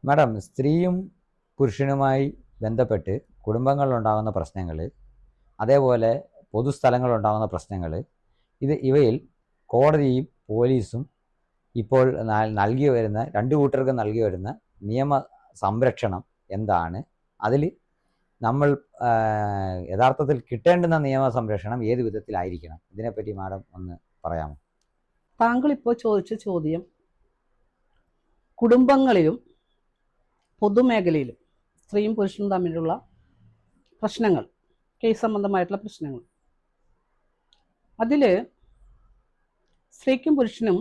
Madam, സ്ത്രീയും പുരുഷനുമായി ബന്ധപ്പെട്ട് കുടുംബങ്ങളിലുണ്ടാകുന്ന പ്രശ്നങ്ങൾ, അതേപോലെ പൊതുസ്ഥലങ്ങളിലുണ്ടാകുന്ന പ്രശ്നങ്ങൾ, ഇവയിൽ കോടതിയും പോലീസും ഇപ്പോൾ നൽകി വരുന്ന രണ്ട് കൂട്ടർക്കും നൽകി വരുന്ന നിയമ സംരക്ഷണം എന്താണ്? അതിൽ നമ്മൾ യഥാർത്ഥത്തിൽ കിട്ടേണ്ടുന്ന നിയമ സംരക്ഷണം ഏത് വിധത്തിലായിരിക്കണം? ഇതിനെപ്പറ്റി മാഡം ഒന്ന് പറയാമോ? താങ്കൾ ഇപ്പോൾ ചോദിച്ച ചോദ്യം കുടുംബങ്ങളിലും പൊതുമേഖലയിലും സ്ത്രീയും പുരുഷനും തമ്മിലുള്ള പ്രശ്നങ്ങൾ, കേസ് സംബന്ധമായിട്ടുള്ള പ്രശ്നങ്ങൾ, അതിൽ സ്ത്രീക്കും പുരുഷനും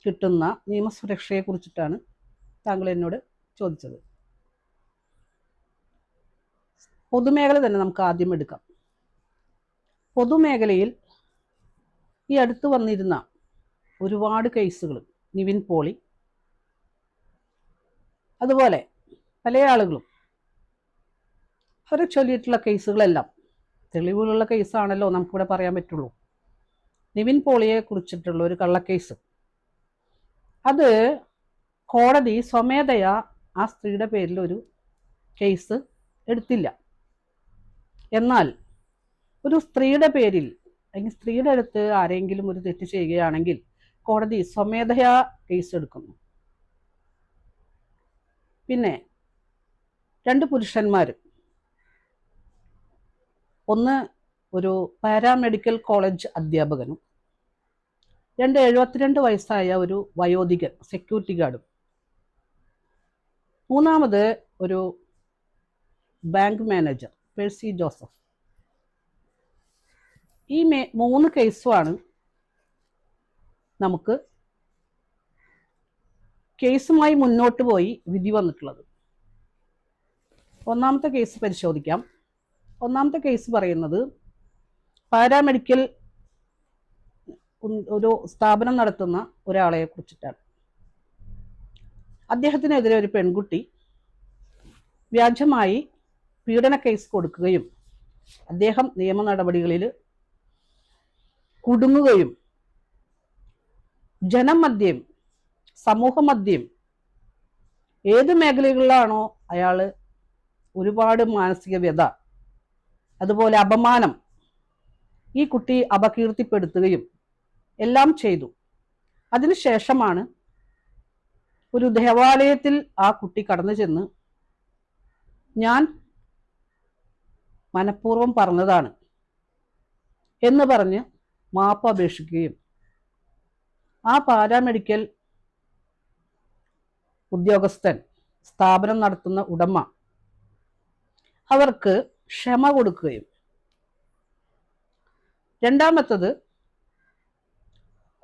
കിട്ടുന്ന നിയമസുരക്ഷയെ കുറിച്ചിട്ടാണ് താങ്കൾ എന്നോട് ചോദിച്ചത്. പൊതുമേഖല തന്നെ നമുക്ക് ആദ്യം എടുക്കാം. പൊതുമേഖലയിൽ ഈ അടുത്ത് വന്നിരുന്ന ഒരുപാട് കേസുകൾ, നിവിൻ പോളി, അതുപോലെ പല ആളുകളും അവരെ ചൊല്ലിയിട്ടുള്ള കേസുകളെല്ലാം തെളിവുകളുള്ള കേസാണല്ലോ നമുക്കിവിടെ പറയാൻ പറ്റുള്ളൂ. നിവിൻ പോളിയെ കുറിച്ചിട്ടുള്ള ഒരു കള്ളക്കേസ്, അത് കോടതി സ്വമേധയാ ആ സ്ത്രീയുടെ പേരിൽ ഒരു കേസ് എടുത്തില്ല. എന്നാൽ ഒരു സ്ത്രീയുടെ പേരിൽ അല്ലെങ്കിൽ സ്ത്രീയുടെ അടുത്ത് ആരെങ്കിലും ഒരു തെറ്റ് ചെയ്യുകയാണെങ്കിൽ കോടതി സ്വമേധയാ കേസ് എടുക്കുന്നു. പിന്നെ രണ്ട് പുരുഷന്മാർ, ഒന്ന് ഒരു പാരാമെഡിക്കൽ കോളേജ് അധ്യാപകനും 72 വയസ്സായ ഒരു വയോധികൻ സെക്യൂരിറ്റി ഗാർഡും, മൂന്നാമത് ഒരു ബാങ്ക് മാനേജർ പേഴ്സി ജോസഫ്. ഈ 3 കേസുമാണ് നമുക്ക് കേസുമായി മുന്നോട്ട് പോയി വിധി വന്നിട്ടുള്ളത്. ഒന്നാമത്തെ കേസ് പരിശോധിക്കാം. ഒന്നാമത്തെ കേസ് പറയുന്നത് പാരാമെഡിക്കൽ ഒരു സ്ഥാപനം നടത്തുന്ന ഒരാളെ കുറിച്ചിട്ടാണ്. അദ്ദേഹത്തിനെതിരെ ഒരു പെൺകുട്ടി വ്യാജമായി പീഡന കേസ് കൊടുക്കുകയും അദ്ദേഹം നിയമ നടപടികളിൽ കുടുങ്ങുകയും ജനമധ്യം, സമൂഹമധ്യം, ഏത് മേഖലകളിലാണോ അയാൾ ഒരുപാട് മാനസിക വ്യത, അതുപോലെ അപമാനം ഈ കുട്ടി അപകീർത്തിപ്പെടുത്തുകയും എല്ലാം ചെയ്തു. അതിനുശേഷമാണ് ഒരു ദേവാലയത്തിൽ ആ കുട്ടി കടന്നു ചെന്ന് ഞാൻ മനഃപൂർവ്വം പറഞ്ഞതാണ് എന്ന് പറഞ്ഞ് മാപ്പ് അപേക്ഷിക്കുകയും ആ പാരാമെഡിക്കൽ ഉദ്യോഗസ്ഥൻ, സ്ഥാപനം നടത്തുന്ന ഉടമ, അവർക്ക് ക്ഷമ കൊടുക്കുകയും, രണ്ടാമത്തത്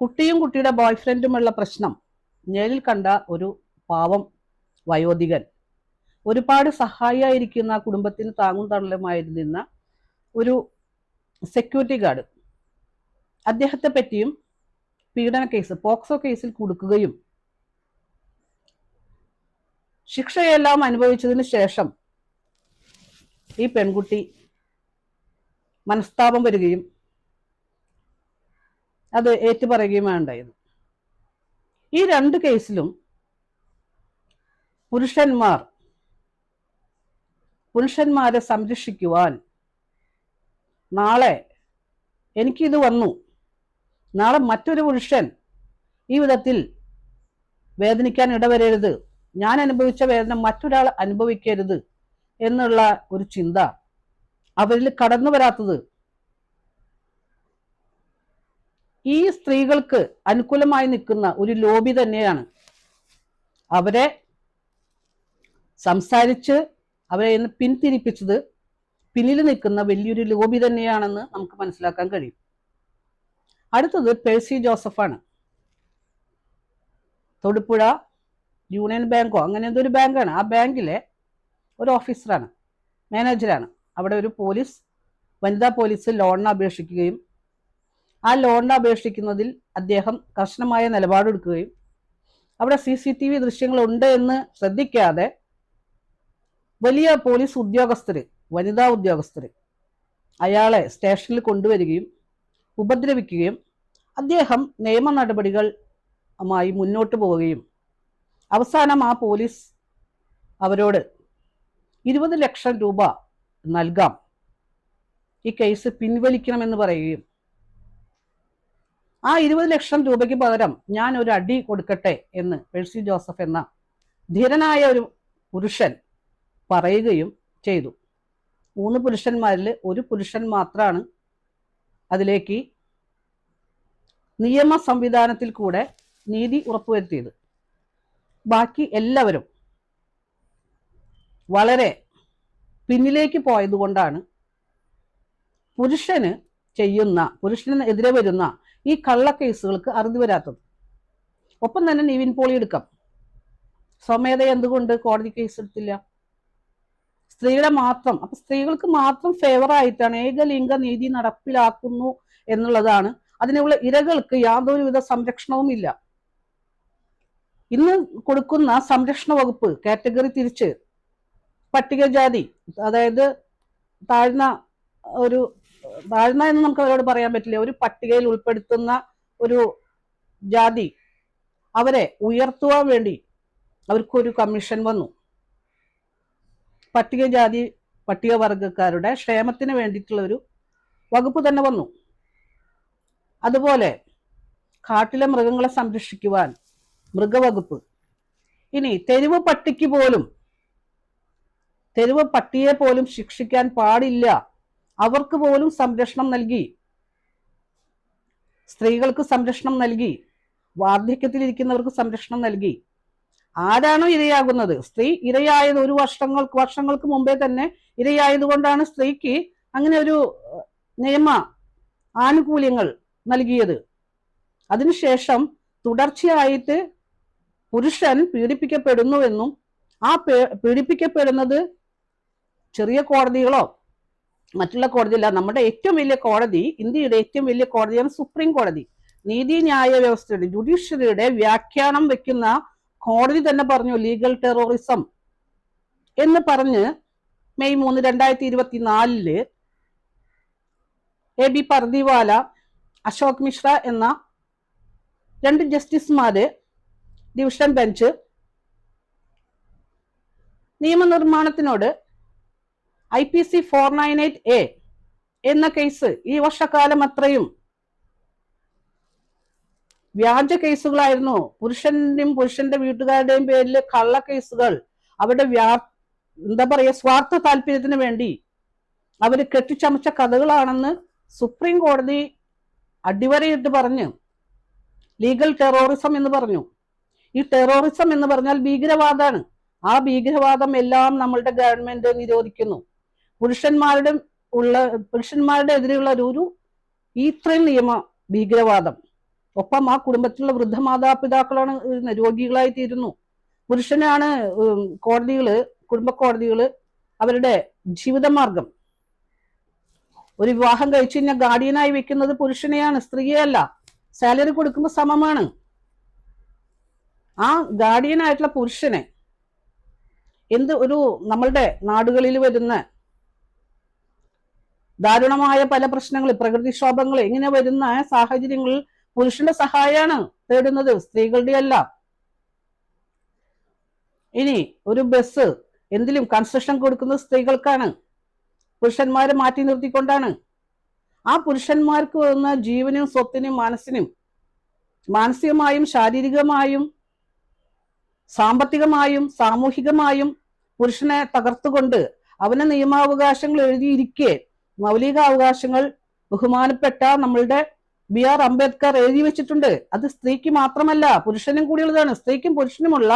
കുട്ടിയും കുട്ടിയുടെ ബോയ്ഫ്രണ്ടുമുള്ള പ്രശ്നം നേരിൽ കണ്ട ഒരു പാവം വയോധികൻ, ഒരുപാട് സഹായിയായിരിക്കുന്ന കുടുംബത്തിന് താങ്ങും തണലുമായിരുന്ന ഒരു സെക്യൂരിറ്റി ഗാർഡ്, അദ്ദേഹത്തെ പറ്റിയും പീഡന കേസ്, പോക്സോ കേസിൽ കൊടുക്കുകയും ശിക്ഷയെല്ലാം അനുഭവിച്ചതിന് ശേഷം ഈ പെൺകുട്ടി മനസ്താപം വരികയും അത് ഏറ്റുപറയുകയുമാണ് ഉണ്ടായത്. ഈ 2 കേസിലും പുരുഷന്മാരെ സംരക്ഷിക്കുവാൻ, നാളെ എനിക്കിത് വന്നു, നാളെ മറ്റൊരു പുരുഷൻ ഈ വിധത്തിൽ വേദനിക്കാൻ ഇടവരരുത്, ഞാൻ അനുഭവിച്ച വേദന മറ്റൊരാൾ അനുഭവിക്കരുത് എന്നുള്ള ഒരു ചിന്ത അവരിൽ കടന്നു വരാത്തത് ഈ സ്ത്രീകൾക്ക് അനുകൂലമായി നിൽക്കുന്ന ഒരു ലോബി തന്നെയാണ്. അവരെ സംസാരിച്ച് അവരെ പിന്തിരിപ്പിച്ചത് പിന്നിൽ നിൽക്കുന്ന വലിയൊരു ലോബി തന്നെയാണെന്ന് നമുക്ക് മനസ്സിലാക്കാൻ കഴിയും. അടുത്തത് പേഴ്സി ജോസഫാണ്. തൊടുപുഴ യൂണിയൻ ബാങ്കോ അങ്ങനെ എന്തൊരു ബാങ്കാണ്. ആ ബാങ്കിലെ ഒരു ഓഫീസറാണ്, മാനേജറാണ്. അവിടെ ഒരു വനിതാ പോലീസ് ലോണിന് അപേക്ഷിക്കുകയും ആ ലോണിന് അപേക്ഷിക്കുന്നതിൽ അദ്ദേഹം കർശനമായ നിലപാടെടുക്കുകയും അവിടെ CCTV ദൃശ്യങ്ങളുണ്ട് എന്ന് ശ്രദ്ധിക്കാതെ വലിയ പോലീസ് ഉദ്യോഗസ്ഥര്, വനിതാ ഉദ്യോഗസ്ഥര് അയാളെ സ്റ്റേഷനിൽ കൊണ്ടുവരികയും ഉപദ്രവിക്കുകയും അദ്ദേഹം നിയമ നടപടികളുമായി മുന്നോട്ട് പോവുകയും അവസാനം ആ പോലീസ് അവരോട് 20 ലക്ഷം രൂപ നൽകാം, ഈ കേസ് പിൻവലിക്കണമെന്ന് പറയുകയും ആ 20 ലക്ഷം രൂപയ്ക്ക് പകരം ഞാൻ ഒരു അടി കൊടുക്കട്ടെ എന്ന് പേഴ്സി ജോസഫ് എന്ന ധീരനായ ഒരു പുരുഷൻ പറയുകയും ചെയ്തു. 3 പുരുഷന്മാരിൽ ഒരു പുരുഷൻ മാത്രമാണ് അതിലേക്ക് നിയമ സംവിധാനത്തിൽ കൂടെ നീതി ഉറപ്പുവരുത്തിയത്. ബാക്കി എല്ലാവരും വളരെ പിന്നിലേക്ക് പോയതുകൊണ്ടാണ് പുരുഷനെതിരെ വരുന്ന ഈ കള്ളക്കേസുകൾക്ക് അറുതി വരാത്തത്. ഒപ്പം തന്നെ നിവിൻ പോളി എടുക്കാം. സ്വമേധ എന്തുകൊണ്ട് കോടതി കേസ് എടുത്തില്ല? അപ്പൊ സ്ത്രീകൾക്ക് മാത്രം ഫേവറായിട്ടാണ് ഏകലിംഗ നീതി നടപ്പിലാക്കുന്നു എന്നുള്ളതാണ്. അതിനുള്ള ഇരകൾക്ക് യാതൊരുവിധ സംരക്ഷണവും ഇല്ല. ഇന്ന് കൊടുക്കുന്ന സംരക്ഷണ വകുപ്പ് കാറ്റഗറി തിരിച്ച് പട്ടികജാതി, അതായത് താഴ്ന്ന എന്ന് നമുക്ക് അവരോട് പറയാൻ പറ്റില്ല, ഒരു പട്ടികയിൽ ഉൾപ്പെടുത്തുന്ന ഒരു ജാതി, അവരെ ഉയർത്തുവാൻ വേണ്ടി അവർക്കൊരു കമ്മീഷൻ വന്നു. പട്ടികവർഗക്കാരുടെ ക്ഷേമത്തിന് വേണ്ടിയിട്ടുള്ള ഒരു വകുപ്പ് തന്നെ വന്നു. അതുപോലെ കാട്ടിലെ മൃഗങ്ങളെ സംരക്ഷിക്കുവാൻ മൃഗവകുപ്പ്. ഇനി തെരുവ് പട്ടിയെ പോലും ശിക്ഷിക്കാൻ പാടില്ല, അവർക്ക് പോലും സംരക്ഷണം നൽകി. സ്ത്രീകൾക്ക് സംരക്ഷണം നൽകി, വാർദ്ധക്യത്തിലിരിക്കുന്നവർക്ക് സംരക്ഷണം നൽകി. ആരാണോ ഇരയാകുന്നത്, സ്ത്രീ ഇരയായത് വർഷങ്ങൾക്ക് മുമ്പേ തന്നെ ഇരയായതുകൊണ്ടാണ് സ്ത്രീക്ക് അങ്ങനെ ഒരു നിയമ ആനുകൂല്യങ്ങൾ നൽകിയത്. അതിനുശേഷം തുടർച്ചയായിട്ട് പുരുഷൻ പീഡിപ്പിക്കപ്പെടുന്നുവെന്നും ആ പീഡിപ്പിക്കപ്പെടുന്നത് ചെറിയ കോടതികളോ മറ്റുള്ള കോടതിയല്ല, നമ്മുടെ ഏറ്റവും വലിയ കോടതി, ഇന്ത്യയുടെ ഏറ്റവും വലിയ കോടതിയാണ് സുപ്രീം കോടതി. നീതിന്യായ വ്യവസ്ഥയുടെ ജുഡീഷ്യറിയുടെ വ്യാഖ്യാനം വെക്കുന്ന കോടതി തന്നെ പറഞ്ഞു ലീഗൽ ടെററിസം എന്ന് പറഞ്ഞ് മെയ് 3, 2024 AB പർദിവാല, അശോക് മിശ്ര എന്ന 2 ജസ്റ്റിസുമാര് ഡിവിഷൻ ബെഞ്ച് നിയമനിർമ്മാണത്തിനോട് IPC 498A എന്ന കേസ് ഈ വർഷക്കാലം അത്രയും വ്യാജ കേസുകളായിരുന്നു. പുരുഷന്റെ വീട്ടുകാരുടെയും പേരിൽ കള്ള കേസുകൾ, അവരുടെ സ്വാർത്ഥ താല്പര്യത്തിന് വേണ്ടി അവര് കെട്ടിച്ചമച്ച കഥകളാണെന്ന് സുപ്രീം കോടതി അടിവരയിട്ട് പറഞ്ഞു. ലീഗൽ ടെററിസം എന്ന് പറഞ്ഞു. ഈ ടെററിസം എന്ന് പറഞ്ഞാൽ ഭീകരവാദമാണ്. ആ ഭീകരവാദം എല്ലാം നമ്മളുടെ ഗവൺമെന്റ് നിരോധിക്കുന്നു. പുരുഷന്മാരുടെ എതിരെയുള്ള ഒരു ഇത്രയും നിയമ ഭീകരവാദം. ഒപ്പം ആ കുടുംബത്തിലുള്ള വൃദ്ധ മാതാപിതാക്കളാണ് രോഗികളായി തീരുന്നു. പുരുഷനാണ് കുടുംബ കോടതികള് അവരുടെ ജീവിതമാർഗം. ഒരു വിവാഹം കഴിച്ചു കഴിഞ്ഞാൽ ഗാർഡിയനായി വെക്കുന്നത് പുരുഷനെയാണ്, സ്ത്രീയെയല്ല. സാലറി കൊടുക്കുമ്പോൾ സമമാണ്. ആ ഗാർഡിയനായിട്ടുള്ള പുരുഷനെ നമ്മളുടെ നാടുകളിൽ വരുന്ന ദാരുണമായ പല പ്രശ്നങ്ങൾ, പ്രകൃതിക്ഷോഭങ്ങൾ ഇങ്ങനെ വരുന്ന സാഹചര്യങ്ങളിൽ പുരുഷന്റെ സഹായമാണ് തേടുന്നത്, സ്ത്രീകളുടെ അല്ല. ഇനി ഒരു ബസ് എന്തിലും കൺസെഷൻ കൊടുക്കുന്നത് സ്ത്രീകൾക്കാണ്, പുരുഷന്മാരെ മാറ്റി നിർത്തിക്കൊണ്ടാണ്. ആ പുരുഷന്മാർക്ക് വന്ന ജീവനും സ്വത്തിനും മാനസികമായും ശാരീരികമായും സാമ്പത്തികമായും സാമൂഹികമായും പുരുഷനെ തകർത്തുകൊണ്ട് അവന് നിയമാവകാശങ്ങൾ എഴുതിയിരിക്കെ, മൗലികാവകാശങ്ങൾ ബഹുമാനപ്പെട്ട നമ്മളുടെ BR അംബേദ്കർ എഴുതി വെച്ചിട്ടുണ്ട്. അത് സ്ത്രീക്ക് മാത്രമല്ല പുരുഷനും കൂടിയുള്ളതാണ്. സ്ത്രീക്കും പുരുഷനുമുള്ള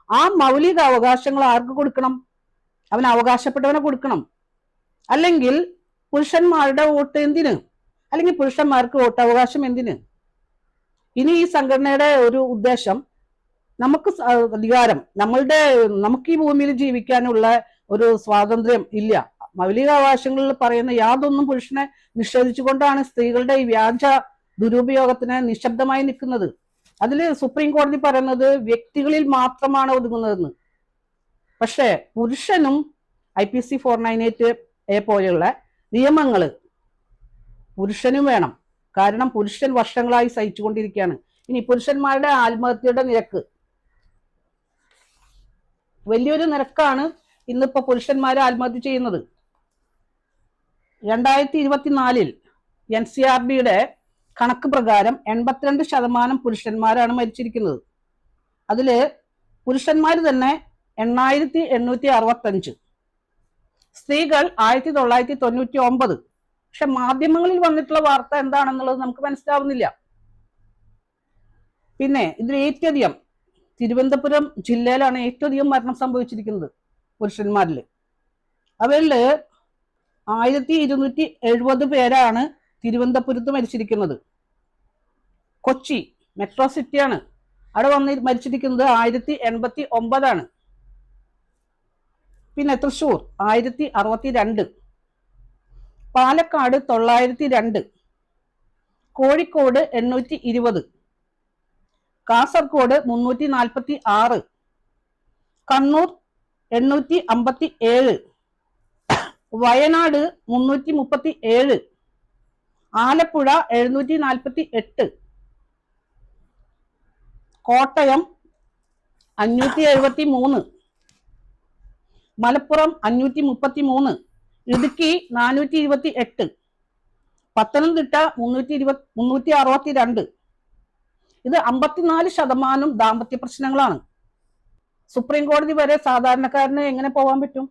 ആ മൗലിക അവകാശങ്ങൾ ആർക്ക് കൊടുക്കണം? അവൻ അവകാശപ്പെട്ടവനെ കൊടുക്കണം. അല്ലെങ്കിൽ പുരുഷന്മാരുടെ വോട്ട് എന്തിന്? അല്ലെങ്കിൽ പുരുഷന്മാർക്ക് വോട്ട് അവകാശം എന്തിന്? ഇനി ഈ സംഘടനയുടെ ഒരു ഉദ്ദേശം, നമുക്ക് അധികാരം, നമുക്ക് ഈ ഭൂമിയിൽ ജീവിക്കാനുള്ള ഒരു സ്വാതന്ത്ര്യം ഇല്ല. മൗലികാവകാശങ്ങളിൽ പറയുന്ന യാതൊന്നും പുരുഷനെ നിഷേധിച്ചുകൊണ്ടാണ് സ്ത്രീകളുടെ ഈ വ്യാജ ദുരുപയോഗത്തിന് നിശബ്ദമായി നിൽക്കുന്നത്. അതിൽ സുപ്രീം കോടതി പറയുന്നത് വ്യക്തികളിൽ മാത്രമാണ് ഒതുങ്ങുന്നതെന്ന്. പക്ഷെ പുരുഷനും IPC 498A പോലെയുള്ള നിയമങ്ങൾ പുരുഷനും വേണം. കാരണം പുരുഷൻ വർഷങ്ങളായി സഹിച്ചുകൊണ്ടിരിക്കുകയാണ്. ഇനി പുരുഷന്മാരുടെ ആത്മഹത്യയുടെ നിരക്ക് വലിയൊരു നിരക്കാണ് ഇന്നിപ്പോ പുരുഷന്മാരെ ആത്മഹത്യ ചെയ്യുന്നത്. 2024 NCRBയുടെ കണക്ക് പ്രകാരം 82% പുരുഷന്മാരാണ് മരിച്ചിരിക്കുന്നത്. അതില് പുരുഷന്മാർ തന്നെ 8865, സ്ത്രീകൾ 1999. പക്ഷെ മാധ്യമങ്ങളിൽ വന്നിട്ടുള്ള വാർത്ത എന്താണെന്നുള്ളത് നമുക്ക് മനസ്സിലാവുന്നില്ല. പിന്നെ ഇതിൽ ഏറ്റവും തിരുവനന്തപുരം ജില്ലയിലാണ് ഏറ്റവും അധികം മരണം സംഭവിച്ചിരിക്കുന്നത് പുരുഷന്മാരിൽ. അവരിൽ 1270 പേരാണ് തിരുവനന്തപുരത്ത് മരിച്ചിരിക്കുന്നത്. കൊച്ചി മെട്രോ സിറ്റിയാണ്, അവിടെ വന്ന് മരിച്ചിരിക്കുന്നത് 1089. പിന്നെ തൃശ്ശൂർ 1062, പാലക്കാട് 902, കോഴിക്കോട് 820, കാസർഗോഡ് 346, കണ്ണൂർ 857, വയനാട് 337, ആലപ്പുഴ 748, കോട്ടയം 573, മലപ്പുറം 533, ഇടുക്കി 428, പത്തനംതിട്ട 362. ഇത് 54% ദാമ്പത്യ പ്രശ്നങ്ങളാണ്. സുപ്രീം കോടതി വരെ സാധാരണക്കാരന് എങ്ങനെ പോകാൻ പറ്റും?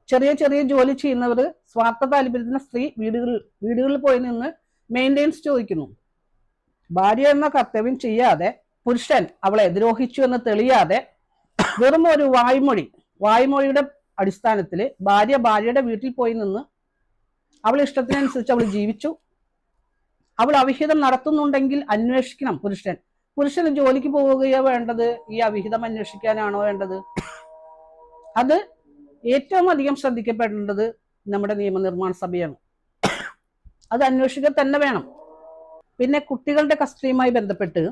ചെറിയ ചെറിയ ജോലി ചെയ്യുന്നവർ, സ്വാർത്ഥ താല്പര്യത്തിന് സ്ത്രീ വീടുകളിൽ പോയി നിന്ന് മെയിൻ്റെനൻസ് ചോദിക്കുന്നു. ഭാര്യ എന്ന കർത്തവ്യം ചെയ്യാതെ പുരുഷൻ അവളെ ദ്രോഹിച്ചു എന്ന് തെളിയാതെ വെറും ഒരു വായ്മൊഴിയുടെ അടിസ്ഥാനത്തിൽ ഭാര്യയുടെ വീട്ടിൽ പോയി നിന്ന് അവൾ ഇഷ്ടത്തിനനുസരിച്ച് അവൾ ജീവിച്ചു. അവൾ അവിഹിതം നടത്തുന്നുണ്ടെങ്കിൽ അന്വേഷിക്കണം പുരുഷന് ജോലിക്ക് പോവുകയോ വേണ്ടത് ഈ അവിഹിതം അന്വേഷിക്കാനാണോ വേണ്ടത്? അത് ഏറ്റവും അധികം ശ്രദ്ധിക്കപ്പെടേണ്ടത് നമ്മുടെ നിയമനിർമ്മാണ സഭയാണ്. അത് അന്വേഷിക്കുക തന്നെ വേണം. പിന്നെ കുട്ടികളുടെ കസ്റ്റഡിയുമായി ബന്ധപ്പെട്ട്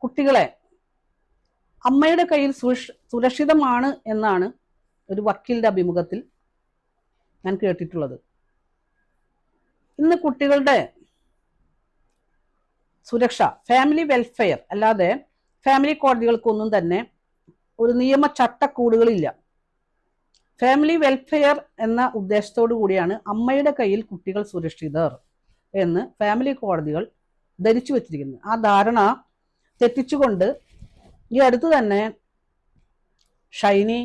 കുട്ടികളെ അമ്മയുടെ കയ്യിൽ സുരക്ഷിതമാണ് എന്നാണ് ഒരു വക്കീലിന്റെ അഭിമുഖത്തിൽ ഞാൻ കേട്ടിട്ടുള്ളത്. ഇന്ന് കുട്ടികളുടെ സുരക്ഷ ഫാമിലി വെൽഫെയർ അല്ലാതെ ഫാമിലി കോടതികൾക്കൊന്നും തന്നെ ഒരു നിയമ ചട്ടക്കൂടുകളില്ല. ഫാമിലി വെൽഫെയർ എന്ന ഉദ്ദേശത്തോടു കൂടിയാണ് അമ്മയുടെ കയ്യിൽ കുട്ടികൾ സുരക്ഷിതർ എന്ന് ഫാമിലി കോടതികൾ ധരിച്ചു വച്ചിരിക്കുന്നത്. ആ ധാരണ തെറ്റിച്ചുകൊണ്ട് ഈ അടുത്ത് തന്നെ ഷൈനി,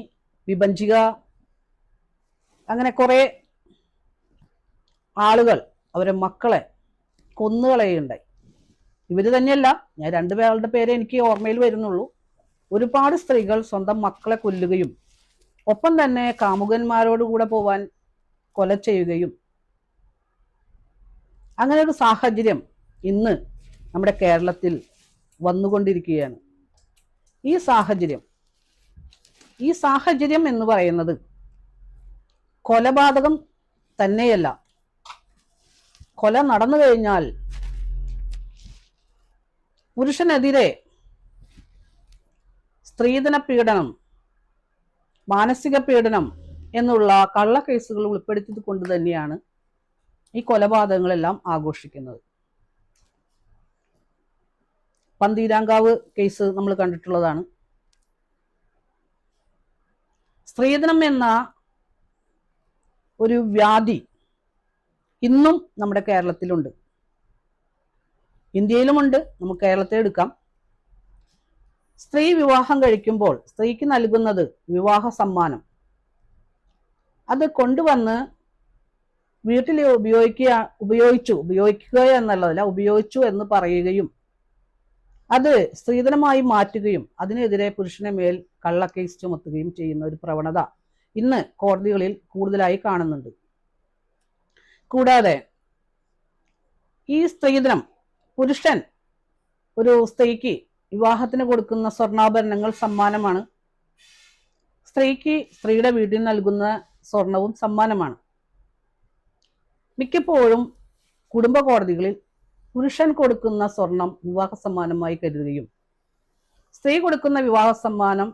വിഭജിക, അങ്ങനെ കുറെ ആളുകൾ അവരെ മക്കളെ കൊന്നുകളയുണ്ടായി. ഇവര് തന്നെയല്ല, ഞാൻ രണ്ടുപേരുടെ പേരെ എനിക്ക് ഓർമ്മയിൽ വരുന്നുള്ളൂ. ഒരുപാട് സ്ത്രീകൾ സ്വന്തം മക്കളെ കൊല്ലുകയും ഒപ്പം തന്നെ കാമുകന്മാരോട് കൂടെ പോവാൻ കൊല ചെയ്യുകയും, അങ്ങനെ ഒരു സാഹചര്യം ഇന്ന് നമ്മുടെ കേരളത്തിൽ വന്നുകൊണ്ടിരിക്കുകയാണ്. ഈ സാഹചര്യം എന്ന് പറയുന്നത് കൊലപാതകം തന്നെയല്ല. കൊല നടന്നു കഴിഞ്ഞാൽ പുരുഷനെതിരെ സ്ത്രീധന പീഡനം, മാനസിക പീഡനം എന്നുള്ള കള്ള കേസുകൾ ഉൾപ്പെടുത്തിയത് കൊണ്ട് തന്നെയാണ് ഈ കൊലപാതകങ്ങളെല്ലാം ആഘോഷിക്കുന്നത്. പന്തീരാങ്കാവ് കേസ് നമ്മൾ കണ്ടിട്ടുള്ളതാണ്. സ്ത്രീധനം എന്ന ഒരു വ്യാധി ഇന്നും നമ്മുടെ കേരളത്തിലുണ്ട്, ഇന്ത്യയിലുമുണ്ട്. നമുക്ക് കേരളത്തെ എടുക്കാം. സ്ത്രീ വിവാഹം കഴിക്കുമ്പോൾ സ്ത്രീക്ക് നൽകുന്നത് വിവാഹ സമ്മാനം. അത് കൊണ്ടുവന്ന് വീട്ടിൽ ഉപയോഗിക്കുക എന്നുള്ളതല്ല, ഉപയോഗിച്ചു എന്ന് പറയുകയും അത് സ്ത്രീധനമായി മാറ്റുകയും അതിനെതിരെ പുരുഷനെ മേൽ കള്ളക്കേസ് ചുമത്തുകയും ചെയ്യുന്ന ഒരു പ്രവണത ഇന്ന് കോടതികളിൽ കൂടുതലായി കാണുന്നുണ്ട്. കൂടാതെ ഈ സ്ത്രീധനം, പുരുഷൻ ഒരു സ്ത്രീക്ക് വിവാഹത്തിന് കൊടുക്കുന്ന സ്വർണ്ണാഭരണങ്ങൾ സമ്മാനമാണ്. സ്ത്രീക്ക് സ്ത്രീയുടെ വീട്ടിൽ നൽകുന്ന സ്വർണവും സമ്മാനമാണ്. മിക്കപ്പോഴും കുടുംബ കോടതികളിൽ പുരുഷൻ കൊടുക്കുന്ന സ്വർണം വിവാഹ സമ്മാനമായി കരുതുകയും സ്ത്രീ കൊടുക്കുന്ന വിവാഹ സമ്മാനം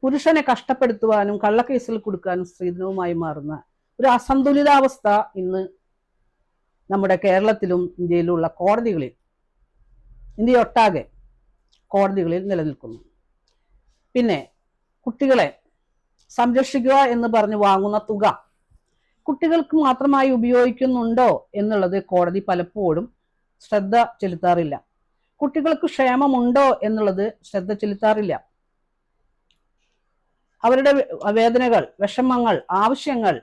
പുരുഷനെ കഷ്ടപ്പെടുത്തുവാനും കള്ളക്കേസിൽ കൊടുക്കാനും സ്ത്രീധനവുമായി മാറുന്ന ഒരു അസന്തുലിതാവസ്ഥ ഇന്ന് നമ്മുടെ കേരളത്തിലും ഇന്ത്യയിലുള്ള കോടതികളിൽ, ഇന്ത്യയൊട്ടാകെ കോടതികളിൽ നിലനിൽക്കുന്നു. പിന്നെ കുട്ടികളെ സംരക്ഷിക്കുക എന്ന് പറഞ്ഞ് വാങ്ങുന്ന തുക കുട്ടികൾക്ക് മാത്രമായി ഉപയോഗിക്കുന്നുണ്ടോ എന്നുള്ളത് കോടതി പലപ്പോഴും ശ്രദ്ധ ചെലുത്താറില്ല. കുട്ടികൾക്ക് ക്ഷേമമുണ്ടോ എന്നുള്ളത് ശ്രദ്ധ ചെലുത്താറില്ല. അവരുടെ വേദനകൾ, വിഷമങ്ങൾ, ആവശ്യങ്ങൾ,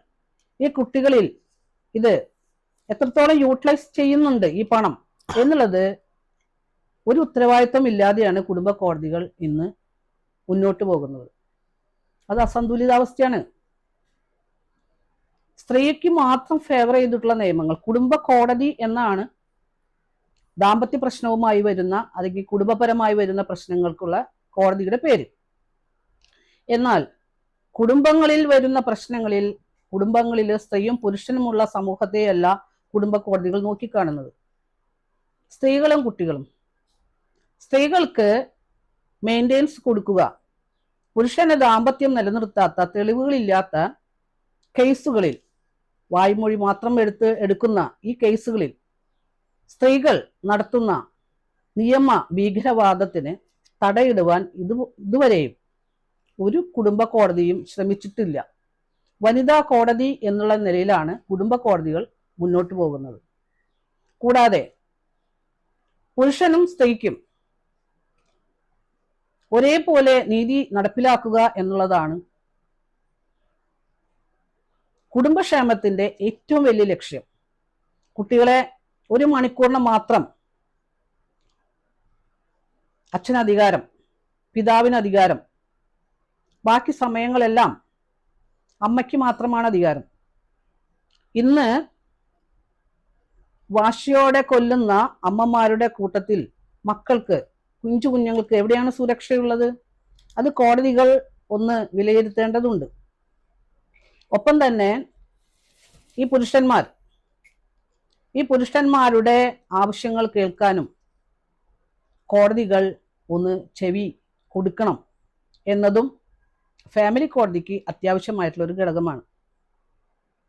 ഈ കുട്ടികളിൽ ഇത് എത്രത്തോളം യൂട്ടിലൈസ് ചെയ്യുന്നുണ്ട് ഈ പണം എന്നുള്ളത് ഒരു ഉത്തരവാദിത്വം ഇല്ലാതെയാണ് കുടുംബ കോടതികൾ ഇന്ന് മുന്നോട്ട് പോകുന്നത്. അത് അസന്തുലിതാവസ്ഥയാണ്. സ്ത്രീക്ക് മാത്രം ഫേവർ ചെയ്തിട്ടുള്ള നിയമങ്ങൾ, കുടുംബ കോടതി എന്നാണ് ദാമ്പത്യ പ്രശ്നവുമായി വരുന്ന അല്ലെങ്കിൽ കുടുംബപരമായി വരുന്ന പ്രശ്നങ്ങൾക്കുള്ള കോടതിയുടെ പേര്. എന്നാൽ കുടുംബങ്ങളിൽ വരുന്ന പ്രശ്നങ്ങളിൽ കുടുംബങ്ങളിലെ സ്ത്രീയും പുരുഷനുമുള്ള സമൂഹത്തെയല്ല കുടുംബ കോടതികൾ നോക്കിക്കാണുന്നത്, സ്ത്രീകളും കുട്ടികളും. സ്ത്രീകൾക്ക് മെയിൻ്റെനൻസ് കൊടുക്കുക, പുരുഷന് ദാമ്പത്യം നിലനിർത്താത്ത തെളിവുകളില്ലാത്ത കേസുകളിൽ, വായ്മൊഴി മാത്രം എടുക്കുന്ന ഈ കേസുകളിൽ സ്ത്രീകൾ നടത്തുന്ന നിയമ ഭീകരവാദത്തിന് തടയിടുവാൻ ഇതുവരെയും ഒരു കുടുംബ കോടതിയും ശ്രമിച്ചിട്ടില്ല. വനിതാ കോടതി എന്നുള്ള നിലയിലാണ് കുടുംബ കോടതികൾ മുന്നോട്ട് പോകുന്നത്. കൂടാതെ പുരുഷനും സ്ത്രീക്കും ഒരേപോലെ നീതി നടപ്പിലാക്കുക എന്നുള്ളതാണ് കുടുംബക്ഷേമത്തിന്റെ ഏറ്റവും വലിയ ലക്ഷ്യം. കുട്ടികളെ 1 മണിക്കൂറിന് മാത്രം അച്ഛന് അധികാരം, പിതാവിന് അധികാരം, ബാക്കി സമയങ്ങളെല്ലാം അമ്മയ്ക്ക് മാത്രമാണ് അധികാരം. ഇന്ന് വാശിയോടെ കൊല്ലുന്ന അമ്മമാരുടെ കൂട്ടത്തിൽ മക്കൾക്ക്, കുഞ്ഞുങ്ങൾക്ക് എവിടെയാണ് സുരക്ഷയുള്ളത്? അത് കോടതികൾ ഒന്ന് വിലയിരുത്തേണ്ടതുണ്ട്. ഒപ്പം തന്നെ ഈ പുരുഷന്മാരുടെ ആവശ്യങ്ങൾ കേൾക്കാനും കോടതികൾ ഒന്ന് ചെവി കൊടുക്കണം എന്നതും ഫാമിലി കോടതിക്ക് അത്യാവശ്യമായിട്ടുള്ള ഒരു ഘടകമാണ്.